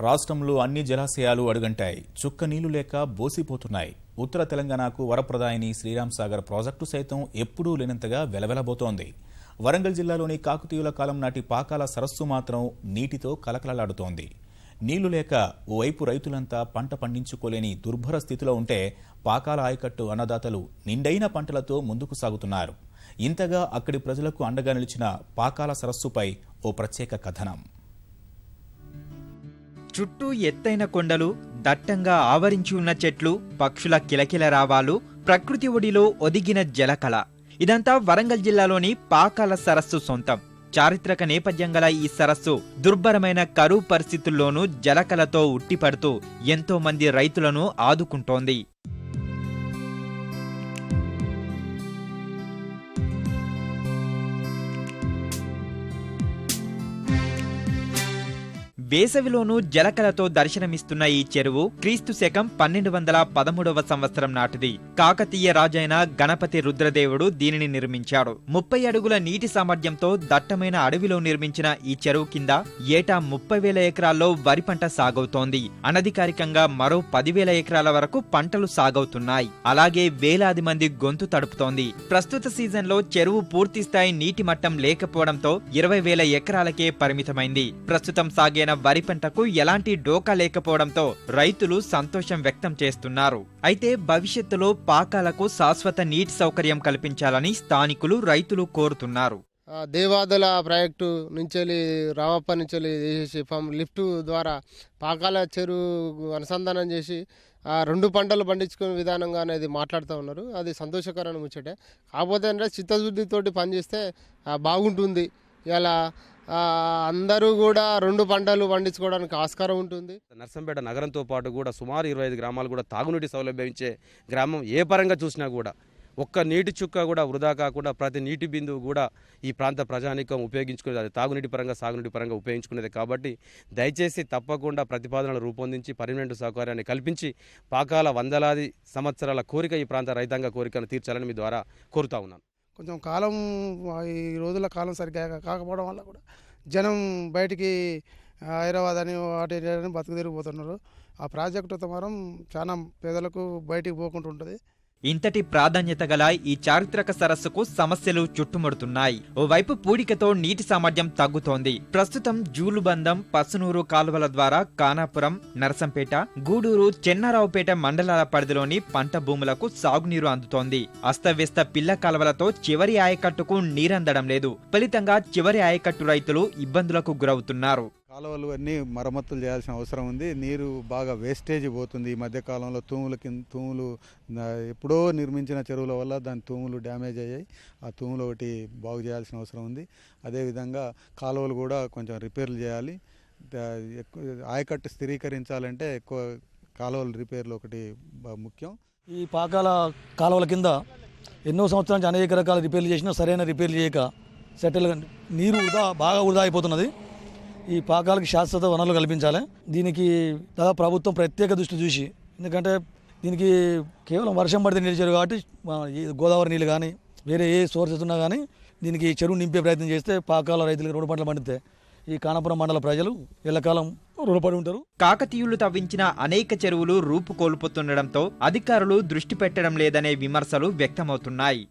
రాష్ట్రంలో అన్ని జలాశయాలు అడుగంటాయి. చుక్క నీళ్లు లేక బోసిపోతున్నాయి. ఉత్తర తెలంగాణకు వరప్రదాయిని శ్రీరామ్ సాగర్ ప్రాజెక్టు సైతం ఎప్పుడూ లేనంతగా వెలవెలబోతోంది. వరంగల్ జిల్లాలోని కాకతీయుల కాలం నాటి పాకాల సరస్సు మాత్రం నీటితో కలకలలాడుతోంది. నీళ్లు లేక ఓవైపు రైతులంతా పంట పండించుకోలేని దుర్భర స్థితిలో ఉంటే, పాకాల ఆయకట్టు అన్నదాతలు నిండైన పంటలతో ముందుకు సాగుతున్నారు. ఇంతగా అక్కడి ప్రజలకు అండగా నిలిచిన పాకాల సరస్సుపై ఓ ప్రత్యేక కథనం. చుట్టూ ఎత్తైన కొండలు, దట్టంగా ఆవరించి ఉన్న చెట్లు, పక్షుల కిలకిల రావాలు, ప్రకృతి ఒడిలో ఒదిగిన జలకళ. ఇదంతా వరంగల్ జిల్లాలోని పాకాల సరస్సు సొంతం. చారిత్రక నేపథ్యం గల ఈ సరస్సు దుర్భరమైన కరువు పరిస్థితుల్లోనూ జలకళతో ఉట్టిపడుతూ ఎంతో మంది రైతులను ఆదుకుంటోంది. వేసవిలోనూ జలకళతో దర్శనమిస్తున్న ఈ చెరువు క్రీస్తు శకం 1213వ సంవత్సరం నాటిది. కాకతీయ రాజైన గణపతి రుద్రదేవుడు దీనిని నిర్మించాడు. 30 అడుగుల నీటి సామర్థ్యంతో దట్టమైన అడవిలో నిర్మించిన ఈ చెరువు కింద ఏటా 30,000 ఎకరాల్లో వరి పంట సాగవుతోంది. అనధికారికంగా మరో 10,000 ఎకరాల వరకు పంటలు సాగవుతున్నాయి. అలాగే వేలాది మంది గొంతు తడుపుతోంది. ప్రస్తుత సీజన్లో చెరువు పూర్తిస్థాయి నీటి మట్టం లేకపోవడంతో 20,000 ఎకరాలకే పరిమితమైంది. ప్రస్తుతం సాగైన వరి పంటకు ఎలాంటి డోకా లేకపోవడంతో రైతులు సంతోషం వ్యక్తం చేస్తున్నారు. అయితే భవిష్యత్తులో పాకాలకు శాశ్వత నీటి సౌకర్యం కల్పించాలని స్థానికులు, రైతులు కోరుతున్నారు. దేవాదుల ప్రాజెక్టు నుంచి రామప్ప నుంచి చేసేసి లిఫ్ట్ ద్వారా పాకాల చెరువు అనుసంధానం చేసి 2 పంటలు పండించుకునే విధానంగా అనేది మాట్లాడుతూ ఉన్నారు. అది సంతోషకరమైన ముచ్చటే. కాకపోతే అంటే చిత్తశుద్ధితోటి పనిచేస్తే బాగుంటుంది. ఇలా అందరూ కూడా 2 పంటలు పండించుకోవడానికి ఆస్కారం ఉంటుంది. నర్సంపేట నగరంతో పాటు కూడా సుమారు 25 గ్రామాలు కూడా తాగునీటి సౌలభ్యం ఇచ్చే గ్రామం. ఏ పరంగా చూసినా కూడా ఒక్క నీటి చుక్క కూడా వృధా కాకుండా ప్రతి నీటి బిందువు కూడా ఈ ప్రాంత ప్రజానీకం ఉపయోగించుకునేది. అది తాగునీటి పరంగా, సాగునీటి పరంగా ఉపయోగించుకునేది. కాబట్టి దయచేసి తప్పకుండా ప్రతిపాదనలు రూపొందించి పర్మనెంట్ సౌకర్యాన్ని కల్పించి పాకాల వందలాది సంవత్సరాల కోరిక, ఈ ప్రాంత రైతాంగ కోరికను తీర్చాలని మీ ద్వారా కోరుతా ఉన్నాను. కొంచెం కాలం, ఈ రోజుల కాలం సరిగ్గా కాకపోవడం వల్ల కూడా జనం బయటికి హైదరాబాద్ అని వాటి బతుకు తిరిగిపోతున్నారు. ఆ ప్రాజెక్టు మాత్రం చాలా పేదలకు బయటికి పోకుండా ఉంటుంది. ఇంతటి ప్రాధాన్యత గల ఈ చారిత్రక సరస్సుకు సమస్యలు చుట్టుముడుతున్నాయి. ఓవైపు పూడికతో నీటి సామర్థ్యం తగ్గుతోంది. ప్రస్తుతం జూలుబంధం, పసునూరు కాలువల ద్వారా కానాపురం, నరసంపేట, గూడూరు, చెన్నారావుపేట మండలాల పరిధిలోని పంట భూములకు సాగునీరు అందుతోంది. అస్తవ్యస్త పిల్ల కాలువలతో చివరి ఆయకట్టుకు నీరందడం లేదు. ఫలితంగా చివరి ఆయకట్టు రైతులు ఇబ్బందులకు గురవుతున్నారు. కాలువలు అన్నీ మరమ్మతులు చేయాల్సిన అవసరం ఉంది. నీరు బాగా వేస్టేజ్ పోతుంది. ఈ మధ్యకాలంలో తూములు ఎప్పుడో నిర్మించిన చెరువుల వల్ల దాని తూములు డ్యామేజ్ అయ్యాయి. ఆ తూములు ఒకటి బాగు చేయాల్సిన అవసరం ఉంది. అదేవిధంగా కాలువలు కూడా కొంచెం రిపేర్లు చేయాలి. ఆయకట్టు స్థిరీకరించాలంటే ఎక్కువ కాలువల రిపేర్లు ఒకటి ముఖ్యం. ఈ పాకాల కాలువల కింద ఎన్నో సంవత్సరాల నుంచి అనేక రకాల రిపేర్లు చేసినా సరైన రిపేర్లు చేయక సెటిల్ నీరు బాగా వృధా అయిపోతున్నది. ఈ పాకాలకు శాశ్వత వనరులు కల్పించాలి. దీనికి దాదాపు ప్రభుత్వం ప్రత్యేక దృష్టి చూసి, ఎందుకంటే దీనికి కేవలం వర్షం పడితే నీళ్ళు చెరువు కాబట్టి గోదావరి నీళ్ళు కానీ వేరే ఏ సోర్సెస్ ఉన్నా కానీ దీనికి చెరువు నింపే ప్రయత్నం చేస్తే పాకాల రైతులకు 2 పంటలు పండితే ఈ కానాపురం మండల ప్రజలు ఎల్లకాలం రుణపడి ఉంటారు. కాకతీయులు తవ్వించిన అనేక చెరువులు రూపు కోల్పోతుండటంతో అధికారులు దృష్టి పెట్టడం లేదనే విమర్శలు వ్యక్తమవుతున్నాయి.